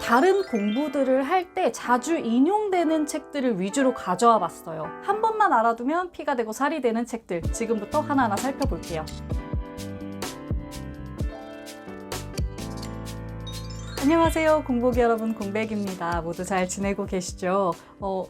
다른 공부들을 할 때 자주 인용되는 책들을 위주로 가져와 봤어요. 한 번만 알아두면 피가 되고 살이 되는 책들, 지금부터 하나하나 살펴볼게요. 안녕하세요. 공보기 여러분, 공백입니다. 모두 잘 지내고 계시죠?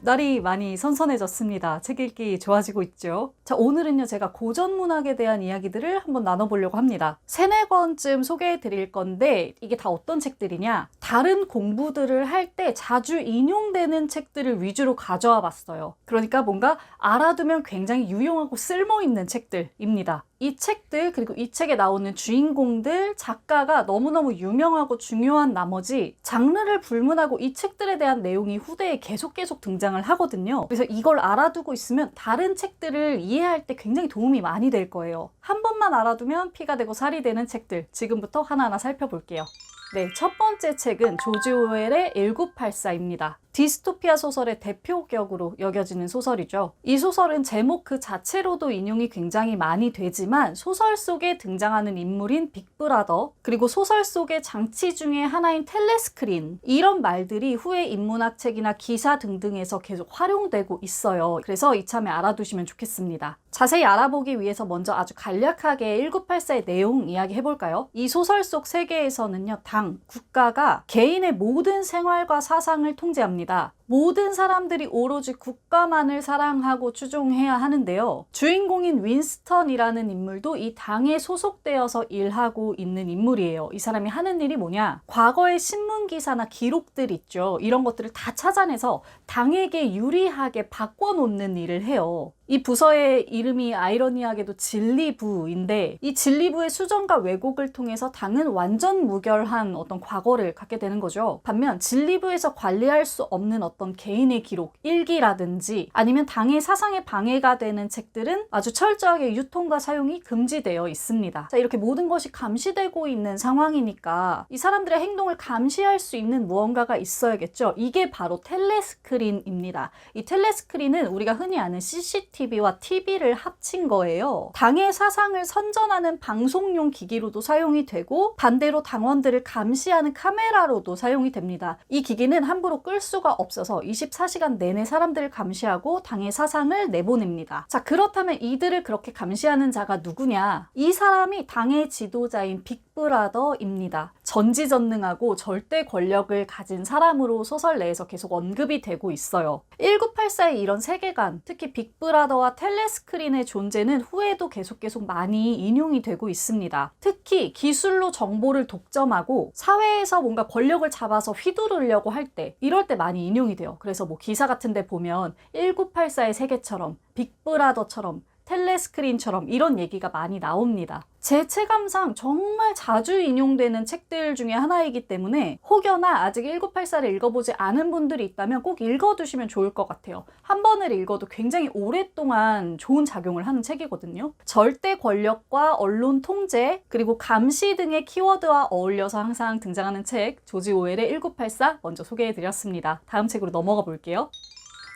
날이 많이 선선해졌습니다. 책 읽기 좋아지고 있죠? 자, 오늘은요, 제가 고전 문학에 대한 이야기들을 한번 나눠보려고 합니다. 3-4권쯤 소개해 드릴 건데, 이게 다 어떤 책들이냐? 다른 공부들을 할 때 자주 인용되는 책들을 위주로 가져와 봤어요. 그러니까 뭔가 알아두면 굉장히 유용하고 쓸모있는 책들입니다. 이 책들, 그리고 이 책에 나오는 주인공들, 작가가 너무너무 유명하고 중요한 나머지 장르를 불문하고 이 책들에 대한 내용이 후대에 계속 등장을 하거든요. 그래서 이걸 알아두고 있으면 다른 책들을 이해할 때 굉장히 도움이 많이 될 거예요. 한 번만 알아두면 피가 되고 살이 되는 책들, 지금부터 하나하나 살펴볼게요. 네, 첫 번째 책은 조지 오웰의 1984입니다. 디스토피아 소설의 대표격으로 여겨지는 소설이죠. 이 소설은 제목 그 자체로도 인용이 굉장히 많이 되지만 소설 속에 등장하는 인물인 빅브라더, 그리고 소설 속의 장치 중에 하나인 텔레스크린, 이런 말들이 후에 인문학 책이나 기사 등등에서 계속 활용되고 있어요. 그래서 이참에 알아두시면 좋겠습니다. 자세히 알아보기 위해서 먼저 아주 간략하게 1984의 내용 이야기해볼까요? 이 소설 속 세계에서는요, 당, 국가가 개인의 모든 생활과 사상을 통제합니다. 모든 사람들이 오로지 국가만을 사랑하고 추종해야 하는데요. 주인공인 윈스턴이라는 인물도 이 당에 소속되어서 일하고 있는 인물이에요. 이 사람이 하는 일이 뭐냐? 과거의 신문기사나 기록들 있죠. 이런 것들을 다 찾아내서 당에게 유리하게 바꿔놓는 일을 해요. 이 부서의 이름이 아이러니하게도 진리부인데, 이 진리부의 수정과 왜곡을 통해서 당은 완전 무결한 어떤 과거를 갖게 되는 거죠. 반면 진리부에서 관리할 수 없는 어떤 개인의 기록, 일기라든지 아니면 당의 사상에 방해가 되는 책들은 아주 철저하게 유통과 사용이 금지되어 있습니다. 자, 이렇게 모든 것이 감시되고 있는 상황이니까 이 사람들의 행동을 감시할 수 있는 무언가가 있어야겠죠. 이게 바로 텔레스크린입니다. 이 텔레스크린은 우리가 흔히 아는 CCTV와 TV를 합친 거예요. 당의 사상을 선전하는 방송용 기기로도 사용이 되고, 반대로 당원들을 감시하는 카메라로도 사용이 됩니다. 이 기기는 함부로 끌 수가 없어서 24시간 내내 사람들을 감시하고 당의 사상을 내보냅니다. 자, 그렇다면 이들을 그렇게 감시하는 자가 누구냐? 이 사람이 당의 지도자인 빅브라더입니다. 전지전능하고 절대 권력을 가진 사람으로 소설 내에서 계속 언급이 되고 있어요. 1984의 이런 세계관, 특히 빅브라더와 텔레스크린의 존재는 후에도 계속 많이 인용이 되고 있습니다. 특히 기술로 정보를 독점하고 사회에서 뭔가 권력을 잡아서 휘두르려고 할 때, 이럴 때 많이 인용이 돼요. 그래서 뭐 기사 같은 데 보면 1984의 세계처럼, 빅브라더처럼, 텔레스크린처럼 이런 얘기가 많이 나옵니다. 제 체감상 정말 자주 인용되는 책들 중에 하나이기 때문에 혹여나 아직 1984를 읽어보지 않은 분들이 있다면 꼭 읽어두시면 좋을 것 같아요. 한 번을 읽어도 굉장히 오랫동안 좋은 작용을 하는 책이거든요. 절대 권력과 언론 통제, 그리고 감시 등의 키워드와 어울려서 항상 등장하는 책, 조지 오웰의 1984 먼저 소개해드렸습니다. 다음 책으로 넘어가 볼게요.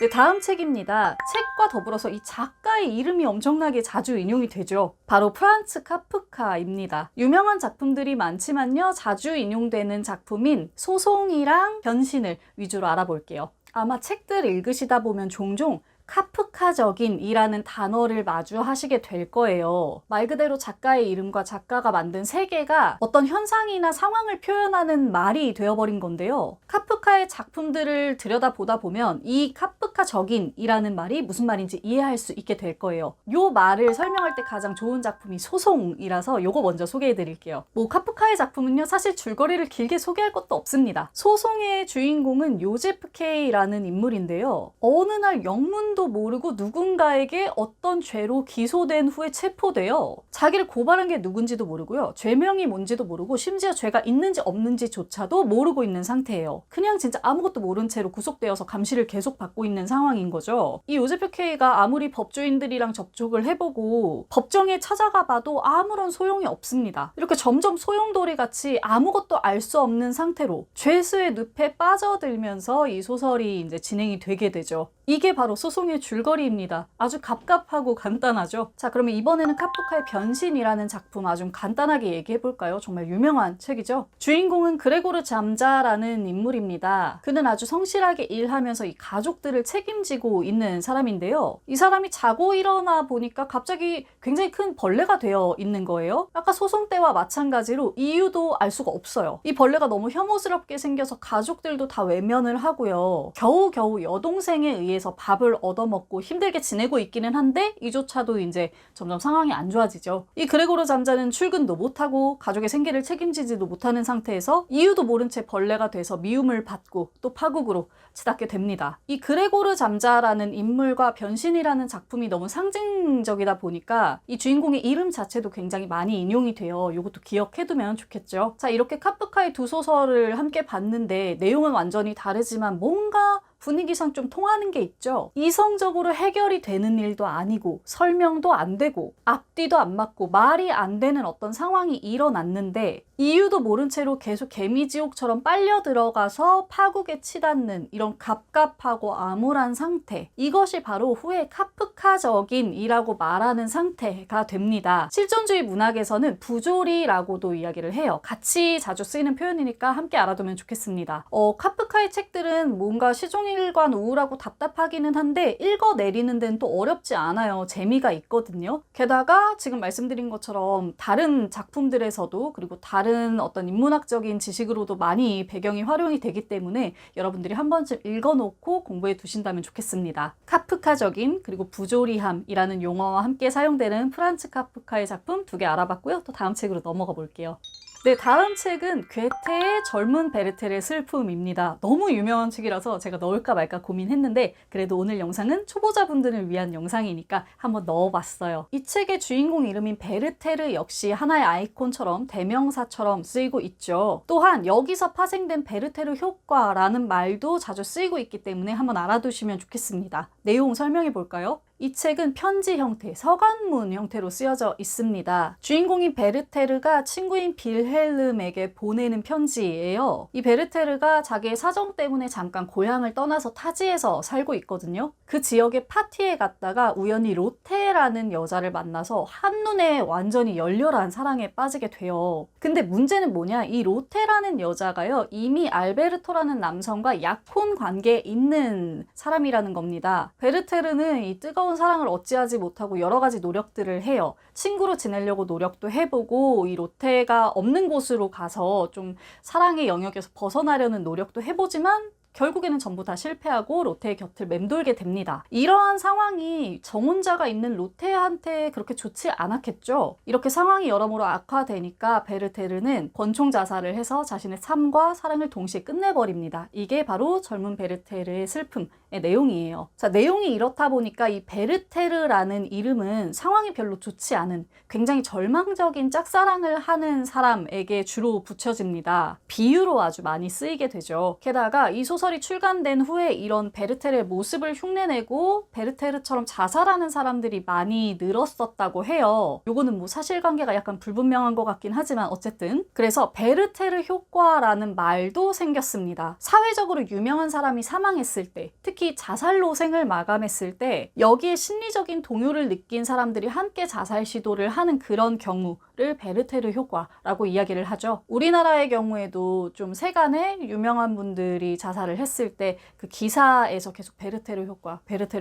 네, 다음 책입니다. 책과 더불어서 이 작가의 이름이 엄청나게 자주 인용이 되죠. 바로 프란츠 카프카입니다. 유명한 작품들이 많지만요, 자주 인용되는 작품인 소송이랑 변신을 위주로 알아볼게요. 아마 책들 읽으시다 보면 종종 카프카적인 이라는 단어를 마주하시게 될 거예요. 말 그대로 작가의 이름과 작가가 만든 세계가 어떤 현상이나 상황을 표현하는 말이 되어버린 건데요. 카프카의 작품들을 들여다보다 보면 이 카프카적인 이라는 말이 무슨 말인지 이해할 수 있게 될 거예요. 요 말을 설명할 때 가장 좋은 작품이 소송이라서 요거 먼저 소개해 드릴게요. 카프카의 작품은요, 사실 줄거리를 길게 소개할 것도 없습니다. 소송의 주인공은 요제프 K라는 인물인데요. 어느 날 영문도 모르고 누군가에게 어떤 죄로 기소된 후에 체포돼요. 자기를 고발한 게 누군지도 모르고요. 죄명이 뭔지도 모르고 심지어 죄가 있는지 없는지조차도 모르고 있는 상태예요. 그냥 진짜 아무것도 모른 채로 구속되어서 감시를 계속 받고 있는 상황인 거죠. 이 요제프 K가 아무리 법조인들이랑 접촉을 해보고 법정에 찾아가 봐도 아무런 소용이 없습니다. 이렇게 점점 소용돌이 같이 아무것도 알 수 없는 상태로 죄수의 늪에 빠져들면서 이 소설이 이제 진행이 되게 되죠. 이게 바로 소송의 줄거리입니다. 아주 갑갑하고 간단하죠. 자, 그러면 이번에는 카프카의 변신이라는 작품 아주 간단하게 얘기해 볼까요? 정말 유명한 책이죠. 주인공은 그레고르 잠자라는 인물입니다. 그는 아주 성실하게 일하면서 이 가족들을 책임지고 있는 사람인데요. 이 사람이 자고 일어나 보니까 갑자기 굉장히 큰 벌레가 되어 있는 거예요. 아까 소송 때와 마찬가지로 이유도 알 수가 없어요. 이 벌레가 너무 혐오스럽게 생겨서 가족들도 다 외면을 하고요. 겨우겨우 여동생에 의해서 밥을 얻어먹고 힘들게 지내고 있기는 한데 이조차도 이제 점점 상황이 안 좋아지죠. 이 그레고르 잠자는 출근도 못하고 가족의 생계를 책임지지도 못하는 상태에서 이유도 모른 채 벌레가 돼서 미움을 받고 또 파국으로 치닫게 됩니다. 이 그레고르 잠자라는 인물과 변신이라는 작품이 너무 상징적이다 보니까 이 주인공의 이름 자체도 굉장히 많이 인용이 돼요. 이것도 기억해두면 좋겠죠. 자, 이렇게 카프카의 두 소설을 함께 봤는데 내용은 완전히 다르지만 뭔가 분위기상 좀 통하는 게 있죠. 이성적으로 해결이 되는 일도 아니고 설명도 안 되고 앞뒤도 안 맞고 말이 안 되는 어떤 상황이 일어났는데 이유도 모른 채로 계속 개미지옥처럼 빨려 들어가서 파국에 치닫는 이런 갑갑하고 암울한 상태, 이것이 바로 후에 카프카적인이라고 말하는 상태가 됩니다. 실존주의 문학에서는 부조리라고도 이야기를 해요. 같이 자주 쓰이는 표현이니까 함께 알아두면 좋겠습니다. 카프카의 책들은 뭔가 시종일관 우울하고 답답하기는 한데 읽어내리는 데는 또 어렵지 않아요. 재미가 있거든요. 게다가 지금 말씀드린 것처럼 다른 작품들에서도 그리고 다른 어떤 인문학적인 지식으로도 많이 배경이 활용이 되기 때문에 여러분들이 한 번쯤 읽어놓고 공부해 두신다면 좋겠습니다. 카프카적인 그리고 부조리함이라는 용어와 함께 사용되는 프란츠 카프카의 작품 2개 알아봤고요. 또 다음 책으로 넘어가 볼게요. 네, 다음 책은 괴테의 젊은 베르텔의 슬픔입니다. 너무 유명한 책이라서 제가 넣을까 말까 고민했는데 그래도 오늘 영상은 초보자분들을 위한 영상이니까 한번 넣어봤어요. 이 책의 주인공 이름인 베르테르 역시 하나의 아이콘처럼 대명사처럼 쓰이고 있죠. 또한 여기서 파생된 베르테르 효과라는 말도 자주 쓰이고 있기 때문에 한번 알아두시면 좋겠습니다. 내용 설명해 볼까요? 이 책은 편지 형태, 서간문 형태로 쓰여져 있습니다. 주인공인 베르테르가 친구인 빌헬름에게 보내는 편지예요. 이 베르테르가 자기의 사정 때문에 잠깐 고향을 떠나서 타지에서 살고 있거든요. 그 지역의 파티에 갔다가 우연히 로테라는 여자를 만나서 한눈에 완전히 열렬한 사랑에 빠지게 돼요. 근데 문제는 뭐냐? 이 로테라는 여자가요, 이미 알베르토라는 남성과 약혼 관계에 있는 사람이라는 겁니다. 베르테르는 이 뜨거운 사랑을 어찌하지 못하고 여러 가지 노력들을 해요. 친구로 지내려고 노력도 해보고 이 로테가 없는 곳으로 가서 좀 사랑의 영역에서 벗어나려는 노력도 해보지만 결국에는 전부 다 실패하고 로테의 곁을 맴돌게 됩니다. 이러한 상황이 정혼자가 있는 로테한테 그렇게 좋지 않았겠죠. 이렇게 상황이 여러모로 악화되니까 베르테르는 권총 자살을 해서 자신의 삶과 사랑을 동시에 끝내버립니다. 이게 바로 젊은 베르테르의 슬픔의 내용이에요. 자, 내용이 이렇다 보니까 이 베르테르라는 이름은 상황이 별로 좋지 않은 굉장히 절망적인 짝사랑을 하는 사람에게 주로 붙여집니다. 비유로 아주 많이 쓰이게 되죠. 게다가 이 소설이 출간된 후에 이런 베르테르의 모습을 흉내내고 베르테르처럼 자살하는 사람들이 많이 늘었었다고 해요. 요거는 뭐 사실관계가 약간 불분명한 것 같긴 하지만 어쨌든 그래서 베르테르 효과라는 말도 생겼습니다. 사회적으로 유명한 사람이 사망했을 때, 특히 자살로 생을 마감했을 때 여기에 심리적인 동요를 느낀 사람들이 함께 자살 시도를 하는 그런 경우를 베르테르 효과라고 이야기를 하죠. 우리나라의 경우에도 좀 세간에 유명한 분들이 자살을 했을 때 그 기사에서 계속 베르테르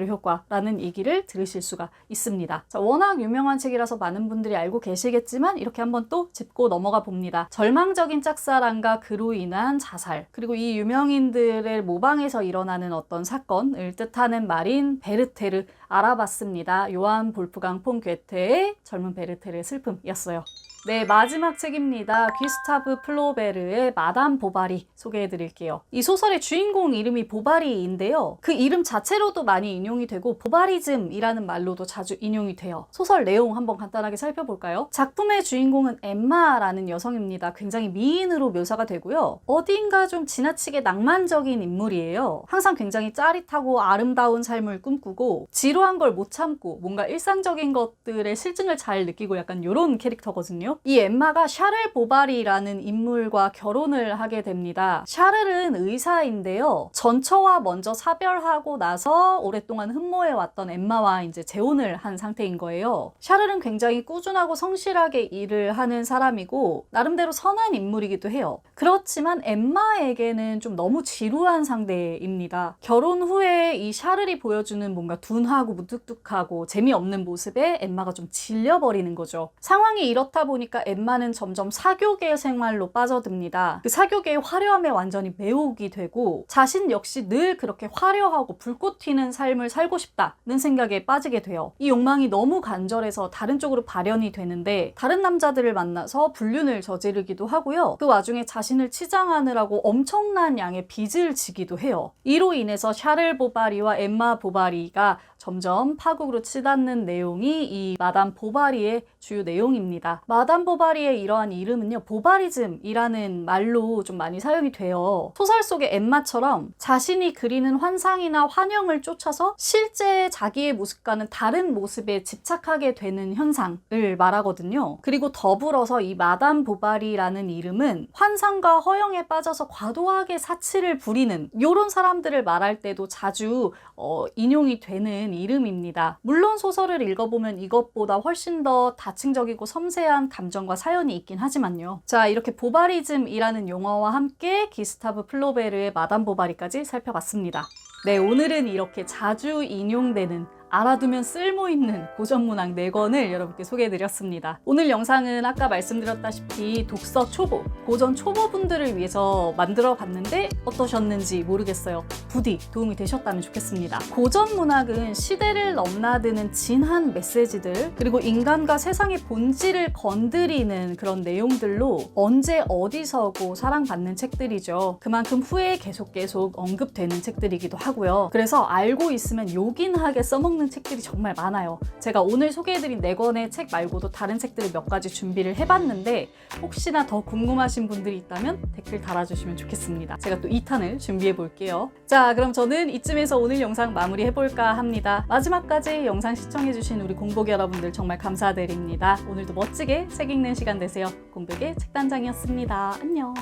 효과라는 얘기를 들으실 수가 있습니다. 자, 워낙 유명한 책이라서 많은 분들이 알고 계시겠지만 이렇게 한번 또 짚고 넘어가 봅니다. 절망적인 짝사랑과 그로 인한 자살, 그리고 이 유명인들의 모방에서 일어나는 어떤 사건을 뜻하는 말인 베르테르 알아봤습니다. 요한 볼프강 폰 괴테의 젊은 베르테르의 슬픔이었어요. 네, 마지막 책입니다. 귀스타브 플로베르의 마담 보바리 소개해 드릴게요. 이 소설의 주인공 이름이 보바리인데요. 그 이름 자체로도 많이 인용이 되고 보바리즘이라는 말로도 자주 인용이 돼요. 소설 내용 한번 간단하게 살펴볼까요? 작품의 주인공은 엠마라는 여성입니다. 굉장히 미인으로 묘사가 되고요. 어딘가 좀 지나치게 낭만적인 인물이에요. 항상 굉장히 짜릿하고 아름다운 삶을 꿈꾸고 지루한 걸 못 참고 뭔가 일상적인 것들의 실증을 잘 느끼고 약간 이런 캐릭터거든요. 이 엠마가 샤를 보바리라는 인물과 결혼을 하게 됩니다. 샤를은 의사인데요. 전처와 먼저 사별하고 나서 오랫동안 흠모해왔던 엠마와 이제 재혼을 한 상태인 거예요. 샤를은 굉장히 꾸준하고 성실하게 일을 하는 사람이고 나름대로 선한 인물이기도 해요. 그렇지만 엠마에게는 좀 너무 지루한 상대입니다. 결혼 후에 이 샤를이 보여주는 뭔가 둔하고 무뚝뚝하고 재미없는 모습에 엠마가 좀 질려버리는 거죠. 상황이 이렇다 보니까 엠마는 점점 사교계 생활로 빠져듭니다. 그 사교계의 화려함에 완전히 매혹이 되고 자신 역시 늘 그렇게 화려하고 불꽃 튀는 삶을 살고 싶다는 생각에 빠지게 돼요. 이 욕망이 너무 간절해서 다른 쪽으로 발현이 되는데 다른 남자들을 만나서 불륜을 저지르기도 하고요. 그 와중에 자신을 치장하느라고 엄청난 양의 빚을 지기도 해요. 이로 인해서 샤를 보바리와 엠마 보바리가 점점 파국으로 치닫는 내용이 이 마담 보바리의 주요 내용입니다. 마담 보바리의 이러한 이름은요, 보바리즘이라는 말로 좀 많이 사용이 돼요. 소설 속의 엠마처럼 자신이 그리는 환상이나 환영을 쫓아서 실제 자기의 모습과는 다른 모습에 집착하게 되는 현상을 말하거든요. 그리고 더불어서 이 마담 보바리라는 이름은 환상과 허영에 빠져서 과도하게 사치를 부리는 이런 사람들을 말할 때도 자주 인용이 되는 이름입니다. 물론 소설을 읽어보면 이것보다 훨씬 더 다층적이고 섬세한 감정과 사연이 있긴 하지만요. 자, 이렇게 보바리즘이라는 용어와 함께 기스타브 플로베르의 마담 보바리까지 살펴봤습니다. 네, 오늘은 이렇게 자주 인용되는 알아두면 쓸모있는 고전문학 4권을 여러분께 소개해드렸습니다. 오늘 영상은 아까 말씀드렸다시피 독서 초보, 고전 초보분들을 위해서 만들어봤는데 어떠셨는지 모르겠어요. 부디 도움이 되셨다면 좋겠습니다. 고전문학은 시대를 넘나드는 진한 메시지들, 그리고 인간과 세상의 본질을 건드리는 그런 내용들로 언제 어디서고 사랑받는 책들이죠. 그만큼 후에 계속 언급되는 책들이기도 하고요. 그래서 알고 있으면 요긴하게 써먹는 책들이 정말 많아요. 제가 오늘 소개해드린 4권의 책 말고도 다른 책들을 몇 가지 준비를 해봤는데 혹시나 더 궁금하신 분들이 있다면 댓글 달아주시면 좋겠습니다. 제가 또 2탄을 준비해 볼게요. 자, 그럼 저는 이쯤에서 오늘 영상 마무리해볼까 합니다. 마지막까지 영상 시청해주신 우리 공복 여러분들 정말 감사드립니다. 오늘도 멋지게 책 읽는 시간 되세요. 공백의 책단장이었습니다. 안녕.